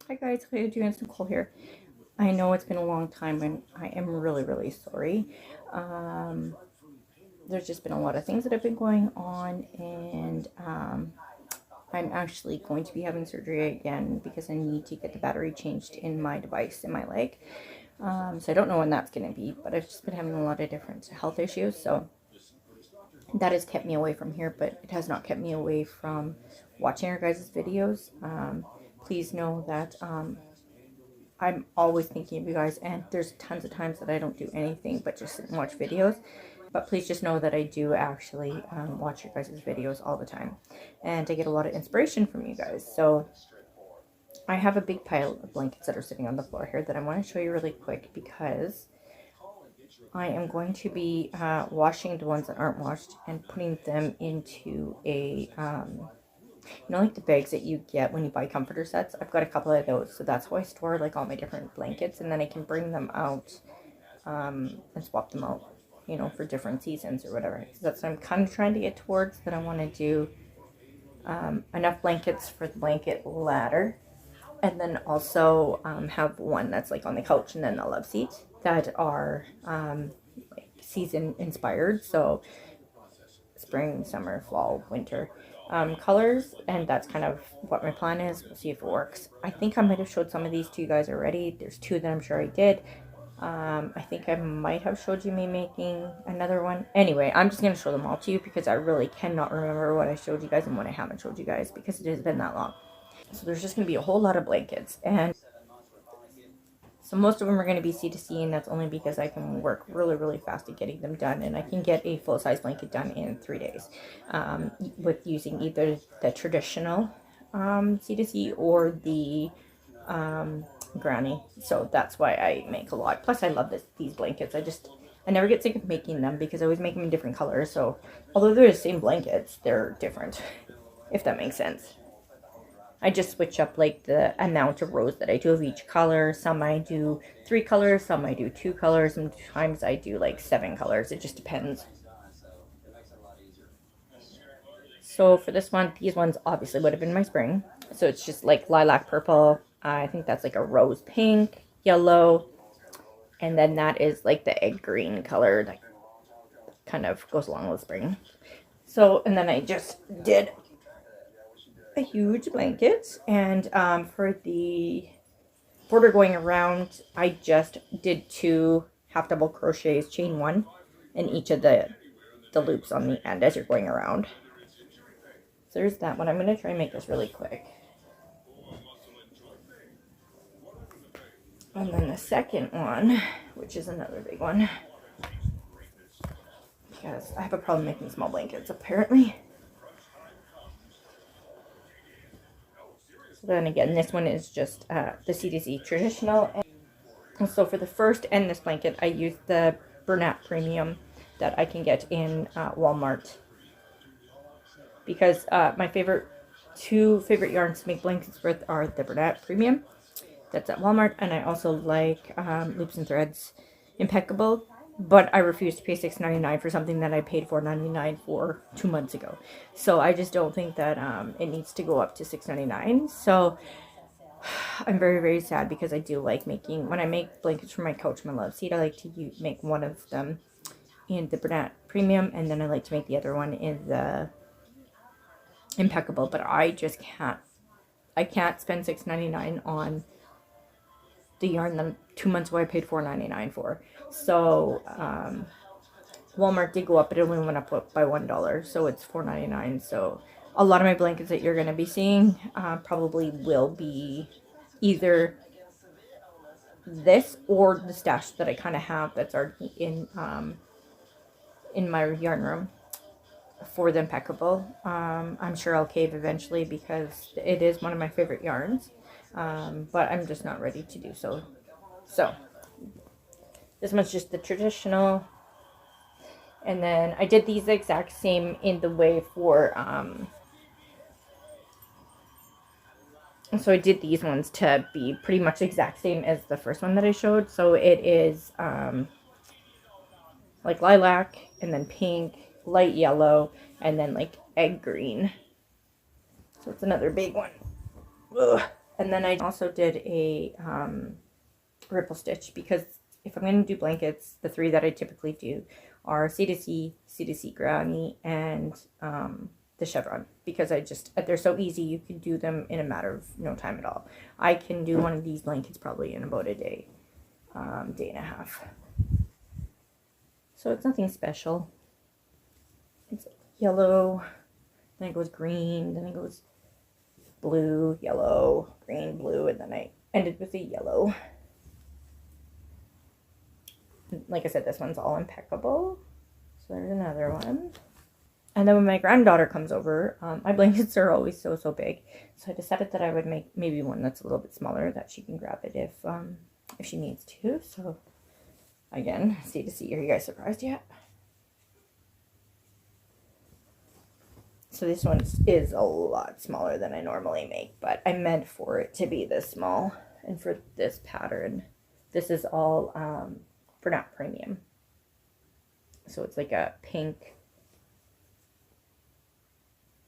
Hi guys, how are you doing? It's Nicole here. I know it's been a long time and I am really, really sorry. Um, there's just been a lot of things that have been going on, and I'm actually going to be having surgery again because I need to get the battery changed in my device in my leg. So I don't know when that's going to be, but I've just been having a lot of different health issues. So that has kept me away from here, but it has not kept me away from watching your guys' videos. Please know that I'm always thinking of you guys, and there's tons of times that I don't do anything but just sit and watch videos. But please just know that I do actually watch your guys' videos all the time, and I get a lot of inspiration from you guys. So I have a big pile of blankets that are sitting on the floor here that I want to show you really quick, because I am going to be washing the ones that aren't washed and putting them into a you know, like the bags that you get when you buy comforter sets. I've got a couple of those, so that's how I store like all my different blankets, and then I can bring them out and swap them out, you know, for different seasons or whatever. So that's what I'm kind of trying to get towards. That I want to do enough blankets for the blanket ladder, and then also have one that's like on the couch, and then the love seats that are like season inspired. So spring, summer, fall, winter colors, and that's kind of what my plan is. We'll see if it works. I think I might have showed some of these to you guys already. There's two that I'm sure I did. I think I might have showed you me making another one. Anyway, I'm just going to show them all to you because I really cannot remember what I showed you guys and what I haven't showed you guys because it has been that long. So there's just going to be a whole lot of blankets, and so most of them are going to be C2C, and that's only because I can work really, really fast at getting them done, and I can get a full-size blanket done in 3 days with using either the traditional C2C or the granny. So that's why I make a lot. Plus, I love these blankets. I never get sick of making them because I always make them in different colors. So although they're the same blankets, they're different, if that makes sense. I just switch up like the amount of rows that I do of each color. Some I do 3 colors, some I do 2 colors, sometimes I do like 7 colors. It just depends. So for this one, these ones obviously would have been my spring. So it's just like lilac purple. I think that's like a rose pink, yellow, and then that is like the egg green color that kind of goes along with spring. So, and then I just did a huge blanket, and for the border going around, I just did 2 half double crochets, chain 1 in each of the loops on the end as you're going around. So there's that one. I'm going to try and make this really quick. And then the second one, which is another big one, because I have a problem making small blankets apparently. So then again, this one is just the C2C traditional. And so for the first and this blanket, I used the Bernat Premium that I can get in Walmart, because my two favorite yarns to make blankets with are the Bernat Premium, that's at Walmart, and I also like Loops and Threads Impeccable, but I refuse to pay $6.99 for something that I paid $4.99 for 2 months ago. So I just don't think that it needs to go up to $6.99. So I'm very, very sad, because I do like making, when I make blankets for my couch, my love seat, I like to make one of them in the Bernat Premium, and then I like to make the other one in the Impeccable. But I just can't, I can't spend $6.99 on the yarn that 2 months ago I paid $4.99 for. So Walmart did go up, but it only went up by $1, so it's $4.99. So a lot of my blankets that you're going to be seeing probably will be either this or the stash that I kind of have that's already in my yarn room for the Impeccable. I'm sure I'll cave eventually because it is one of my favorite yarns, but I'm just not ready to do so. So this one's just the traditional, and then I did these exact same in the way for so I did these ones to be pretty much exact same as the first one that I showed. So it is like lilac, and then pink, light yellow, and then like egg green. So it's another big one. Ugh. And then I also did a ripple stitch, because if I'm going to do blankets, the 3 that I typically do are C2C, C2C granny, and the chevron, because they're so easy. You can do them in a matter of no time at all. I can do one of these blankets probably in about a day, day and a half. So it's nothing special. It's yellow, then it goes green, then it goes blue, yellow, green, blue, and then I ended with a yellow. Like I said, this one's all impeccable. So there's another one. And then when my granddaughter comes over, my blankets are always so big. So I decided that I would make maybe one that's a little bit smaller, that she can grab it if she needs to. So again, C2C. Are you guys surprised yet? So this one is a lot smaller than I normally make, but I meant for it to be this small. And for this pattern, this is all Bernat Premium. So it's like a pink.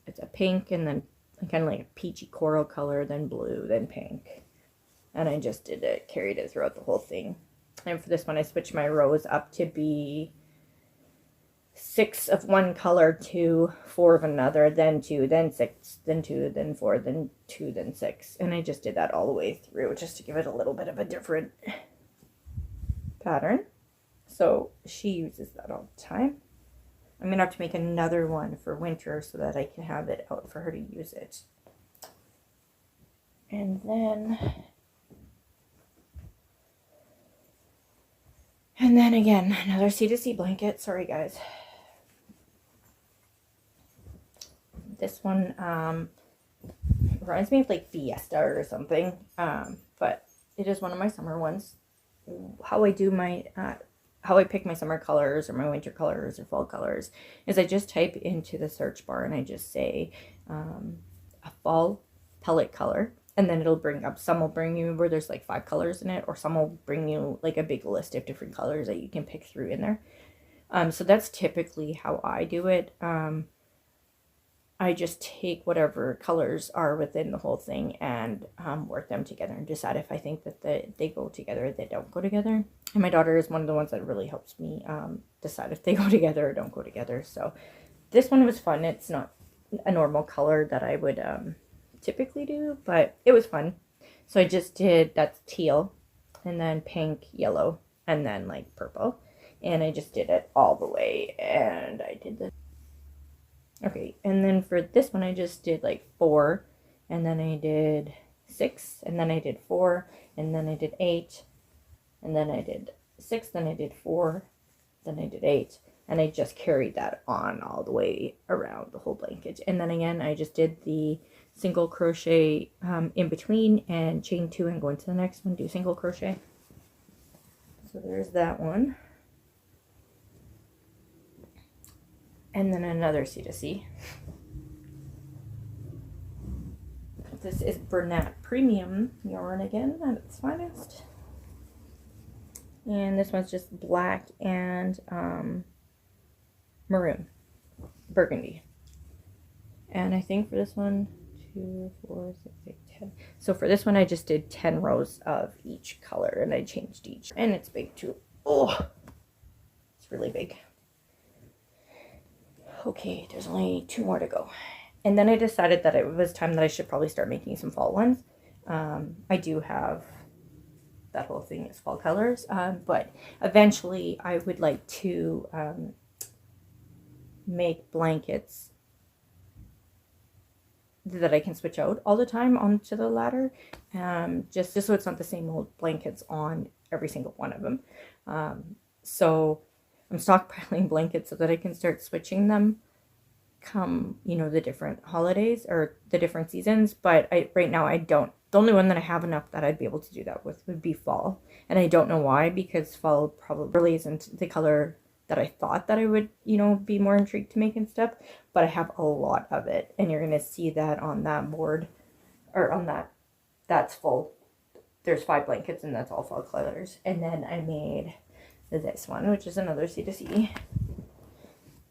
It's a pink, and then kind of like a peachy coral color, then blue, then pink. And I just did it, carried it throughout the whole thing. And for this one, I switched my rows up to be 6 of one color to 4 of another, then 2, then 6, then 2, then 4, then 2, then 6. And I just did that all the way through, just to give it a little bit of a different pattern. So she uses that all the time. I'm going to have to make another one for winter so that I can have it out for her to use it. And then again, another C2C blanket. Sorry, guys. This one reminds me of like Fiesta or something, but it is one of my summer ones. How I do my how I pick my summer colors or my winter colors or fall colors is I just type into the search bar and I just say a fall pellet color, and then it'll bring up, some will bring you where there's like 5 colors in it, or some will bring you like a big list of different colors that you can pick through in there. So that's typically how I do it. I just take whatever colors are within the whole thing and work them together and decide if I think that they go together or they don't go together. And my daughter is one of the ones that really helps me decide if they go together or don't go together. So this one was fun. It's not a normal color that I would typically do, but it was fun. So I just did, that's teal, and then pink, yellow, and then like purple. And I just did it all the way, and I did this. Okay, and then for this one, I just did like 4, and then I did 6, and then I did 4, and then I did 8, and then I did 6, then I did 4, then I did 8, and I just carried that on all the way around the whole blanket. And then again, I just did the single crochet in between and chain 2 and go into the next one, do single crochet. So there's that one. And then another C2C. This is Bernat Premium yarn again at its finest. And this one's just black and maroon, burgundy. And I think for this one, 2, 4, 6, 8, 10. So for this one, I just did 10 rows of each color, and I changed each. And it's big too. Oh, it's really big. Okay, there's only 2 more to go. And then I decided that it was time that I should probably start making some fall ones. I do have that whole thing is fall colors, but eventually I would like to make blankets that I can switch out all the time onto the ladder, just so it's not the same old blankets on every single one of them. So I'm stockpiling blankets so that I can start switching them come, you know, the different holidays or the different seasons. But right now I don't. The only one that I have enough that I'd be able to do that with would be fall. And I don't know why, because fall probably isn't the color that I thought that I would, you know, be more intrigued to make and stuff. But I have a lot of it. And you're going to see that on that board, or on that's full. There's 5 blankets and that's all fall colors. And then I made this one, which is another C2C.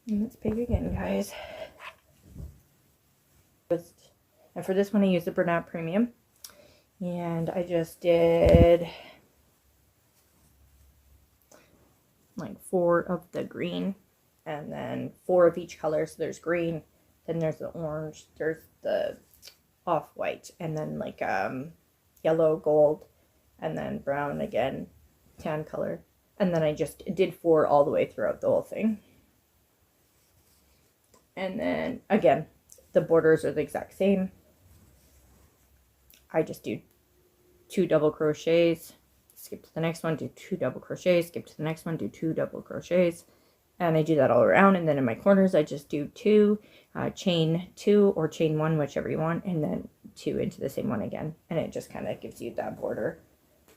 And it's big again, guys. And for this one, I used the Bernat Premium. And I just did like 4 of the green and then 4 of each color. So there's green, then there's the orange, there's the off-white, and then like yellow, gold, and then brown again, tan color. And then I just did 4 all the way throughout the whole thing. And then again, the borders are the exact same. I just do 2 double crochets, skip to the next one, do 2 double crochets, skip to the next one, do 2 double crochets, and I do that all around. And then in my corners I just do 2, chain 2 or chain 1, whichever you want, and then 2 into the same one again, and it just kind of gives you that border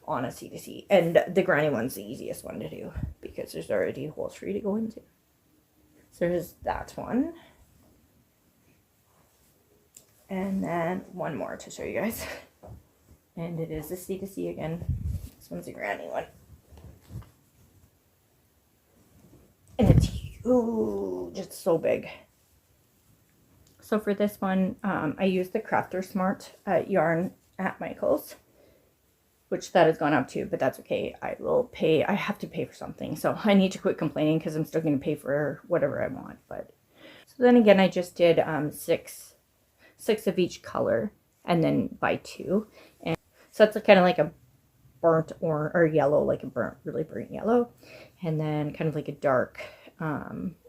on a C to C. And the granny one's the easiest one to do because there's already holes for you to go into. So there's that one, and then one more to show you guys. And it is the C to C again. This one's a granny one. And it's huge. It's so big. So for this one, I used the Crafter Smart yarn at Michael's, which that has gone up too, but that's okay. I will pay. I have to pay for something. So I need to quit complaining because I'm still going to pay for whatever I want. But so then again, I just did 6 of each color and then by 2. And so it's kind of like a burnt or yellow, like a really burnt yellow, and then kind of like a dark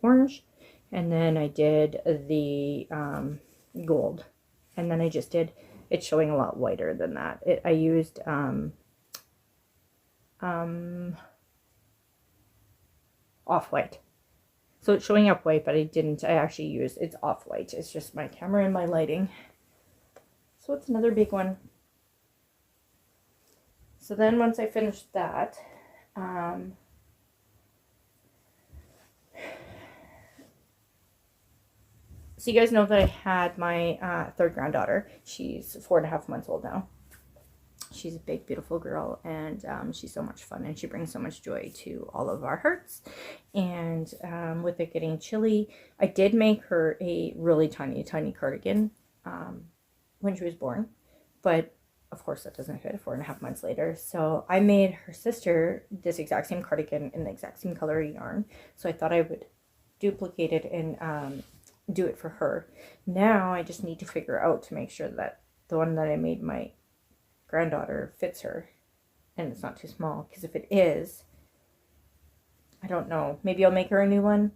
orange, and then I did the gold, and then I just did, it's showing a lot whiter than that. I used off-white, so it's showing up white, but I actually used, it's off-white. It's just my camera and my lighting. So it's another big one. So then once I finished that, so you guys know that I had my 3rd granddaughter. She's 4.5 months old now. She's a big, beautiful girl, and she's so much fun, and she brings so much joy to all of our hearts. And with it getting chilly, I did make her a really tiny, tiny cardigan when she was born, but of course that doesn't fit 4.5 months later. So I made her sister this exact same cardigan in the exact same color yarn. So I thought I would duplicate it and do it for her. Now I just need to figure out to make sure that the one that I made my granddaughter fits her and it's not too small, because if it is, I don't know, maybe I'll make her a new one.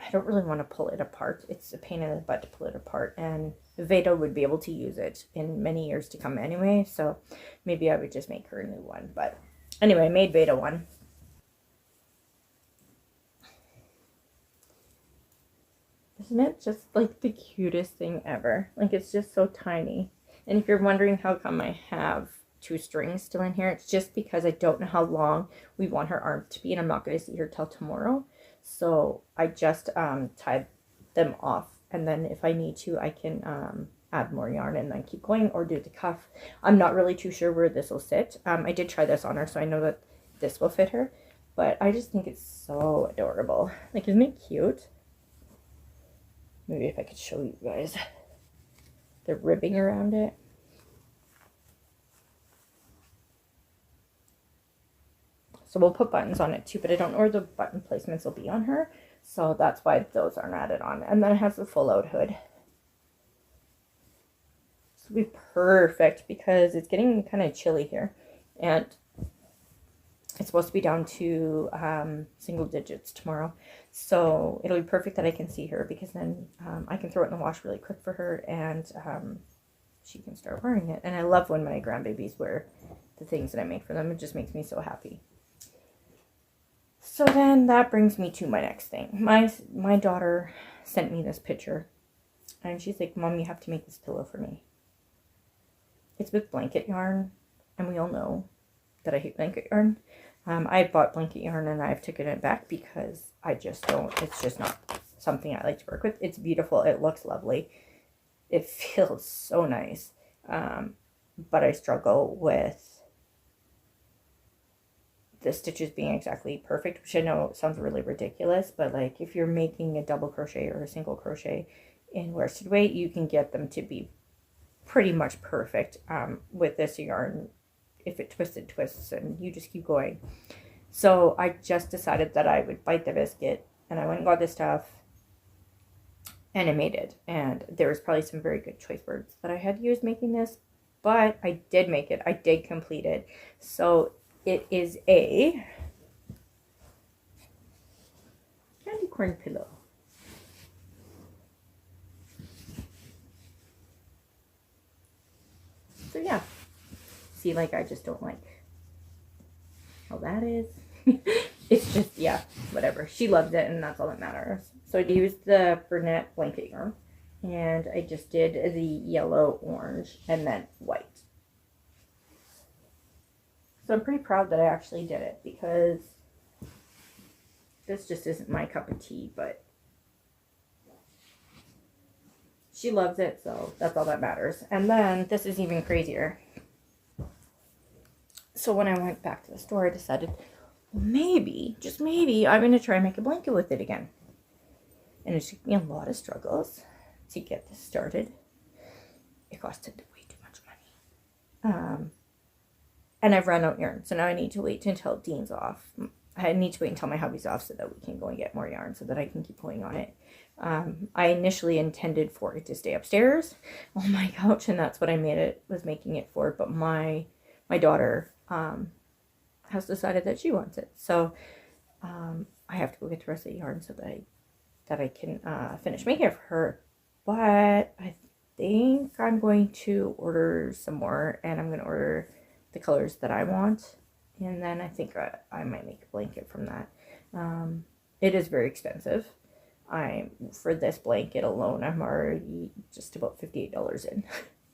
I don't really want to pull it apart. It's a pain in the butt to pull it apart, and Veda would be able to use it in many years to come anyway, so maybe I would just make her a new one. But anyway, I made Veda one. Isn't it just like the cutest thing ever? Like, it's just so tiny. And if you're wondering how come I have 2 strings still in here, it's just because I don't know how long we want her arm to be, and I'm not going to see her till tomorrow. So I just tied them off, and then if I need to, I can add more yarn and then keep going, or do the cuff. I'm not really too sure where this will sit. I did try this on her, so I know that this will fit her, but I just think it's so adorable. Like, isn't it cute? Maybe if I could show you guys the ribbing around it. So we'll put buttons on it too, but I don't know where the button placements will be on her. So that's why those aren't added on. And then it has the full out hood. This will be perfect because it's getting kind of chilly here. And it's supposed to be down to single digits tomorrow. So it'll be perfect that I can see her, because then I can throw it in the wash really quick for her, and she can start wearing it. And I love when my grandbabies wear the things that I make for them. It just makes me so happy. So then that brings me to my next thing. My daughter sent me this picture, and she's like, "Mom, you have to make this pillow for me." It's with blanket yarn, and we all know that I hate blanket yarn. I bought blanket yarn and I've taken it back because I just don't, it's just not something I like to work with. It's beautiful, it looks lovely, it feels so nice, but I struggle with the stitches being exactly perfect, which I know sounds really ridiculous, but like if you're making a double crochet or a single crochet in worsted weight, you can get them to be pretty much perfect with this yarn. If it twists, it twists, and you just keep going. So I just decided that I would bite the biscuit, and I went and got this stuff, and I made it. And there was probably some very good choice words that I had used making this, but I did make it. I did complete it. So it is a candy corn pillow. So yeah, see, like, I just don't like how that is. It's just, yeah, whatever. She loves it, and that's all that matters. So I used the brunette blanket yarn, and I just did the yellow, orange, and then white. So I'm pretty proud that I actually did it, because this just isn't my cup of tea, but she loves it, so that's all that matters. And then this is even crazier. So when I went back to the store, I decided, well, maybe, just maybe, I'm going to try and make a blanket with it again. And it took me a lot of struggles to get this started. It costed way too much money. And I've run out yarn, so now I need to wait until Dean's off. I need to wait until my hubby's off so that we can go and get more yarn so that I can keep pulling on it. I initially intended for it to stay upstairs on my couch, and that's what I was making it for. But my daughter has decided that she wants it, so I have to go get the rest of the yarn so that I can finish making it for her. But I think I'm going to order some more, and I'm going to order the colors that I want, and then I think I might make a blanket from that. It is very expensive. For this blanket alone, I'm already just about $58 in,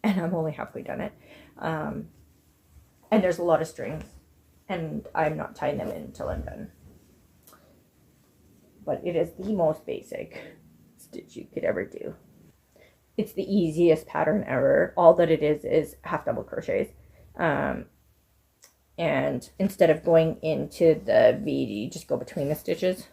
and I'm only halfway done it. And there's a lot of strings, and I'm not tying them in until I'm done. But it is the most basic stitch you could ever do. It's the easiest pattern ever. All that it is half double crochets. And instead of going into the V, you just go between the stitches,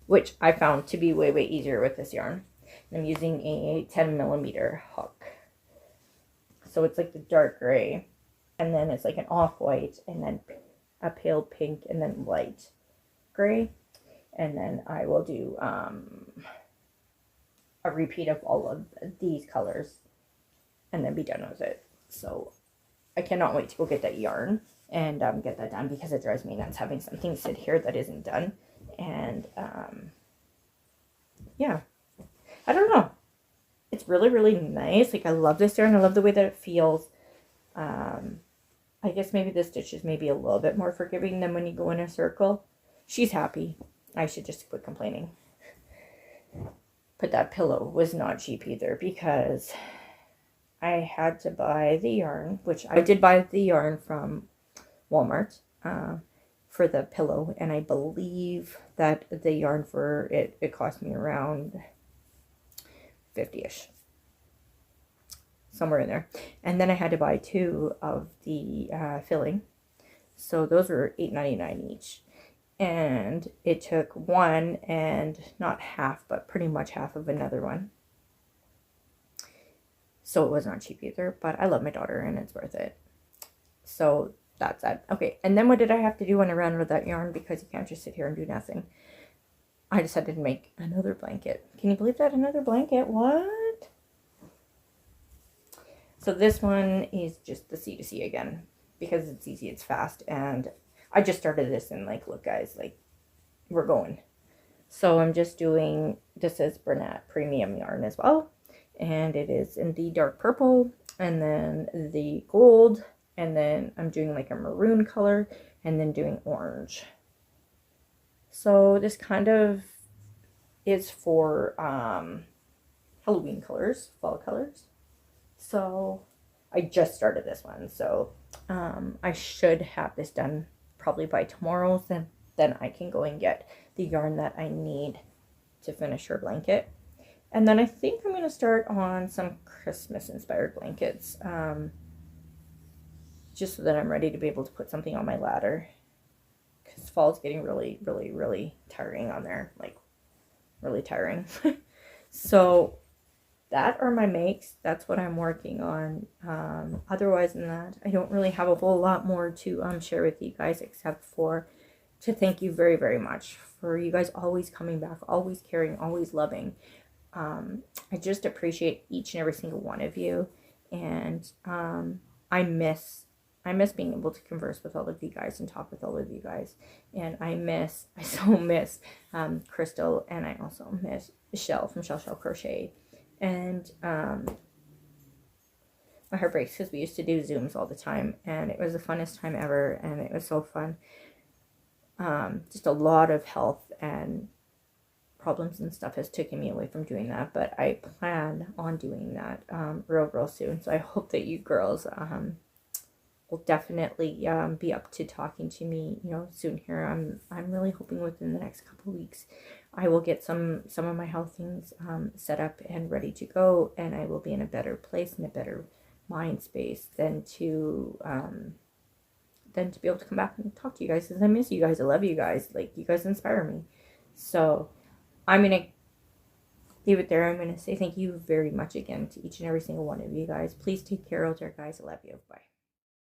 which I found to be way, way easier with this yarn. And I'm using a 10mm hook. So it's like the dark gray, and then it's like an off-white, and then a pale pink, and then light gray. And then I will do a repeat of all of these colors and then be done with it. So I cannot wait to go get that yarn and get that done, because it drives me nuts having something sit here that isn't done. And yeah, I don't know. It's really, really nice. Like, I love this yarn. I love the way that it feels. I guess maybe the stitches may be a little bit more forgiving than when you go in a circle. She's happy. I should just quit complaining. But that pillow was not cheap either, because I had to buy the yarn, which I did buy the yarn from Walmart for the pillow, and I believe that the yarn for it cost me around 50-ish, somewhere in there. And then I had to buy 2 of the filling, so those were $8.99 each. And it took one, and not half, but pretty much half of another one. So it was not cheap either, but I love my daughter, and it's worth it. So that's that. Okay, and then what did I have to do when I ran out of that yarn? Because you can't just sit here and do nothing. I decided to make another blanket. Can you believe that? Another blanket? What? So this one is just the C2C again, because it's easy, it's fast, and I just started this, and like, look guys, like, we're going. So I'm just doing, this is Brunette premium yarn as well, and it is in the dark purple, and then the gold, and then I'm doing like a maroon color, and then doing orange. So this kind of is for Halloween colors, fall colors. So I just started this one, so I should have this done probably by tomorrow. Then I can go and get the yarn that I need to finish her blanket. And then I think I'm going to start on some Christmas inspired blankets, just so that I'm ready to be able to put something on my ladder, because fall's getting really, really, really tiring on there, like really tiring. So that are my makes. That's what I'm working on. Otherwise than that, I don't really have a whole lot more to share with you guys, except for to thank you very, very much for you guys always coming back, always caring, always loving. I just appreciate each and every single one of you, and I miss being able to converse with all of you guys and talk with all of you guys, and I so miss Crystal, and I also miss Chelle from Chelle Crochet, and my heart breaks because we used to do Zooms all the time, and it was the funnest time ever, and it was so fun. Just a lot of health and problems and stuff has taken me away from doing that, but I plan on doing that real soon. So I hope that you girls will definitely be up to talking to me, soon here. I'm really hoping within the next couple of weeks I will get some of my health things set up and ready to go, and I will be in a better place, in a better mind space than to be able to come back and talk to you guys, because I miss you guys. I love you guys. Like, you guys inspire me. So I'm going to leave it there. I'm going to say thank you very much again to each and every single one of you guys. Please take care out there, guys. I love you. Bye.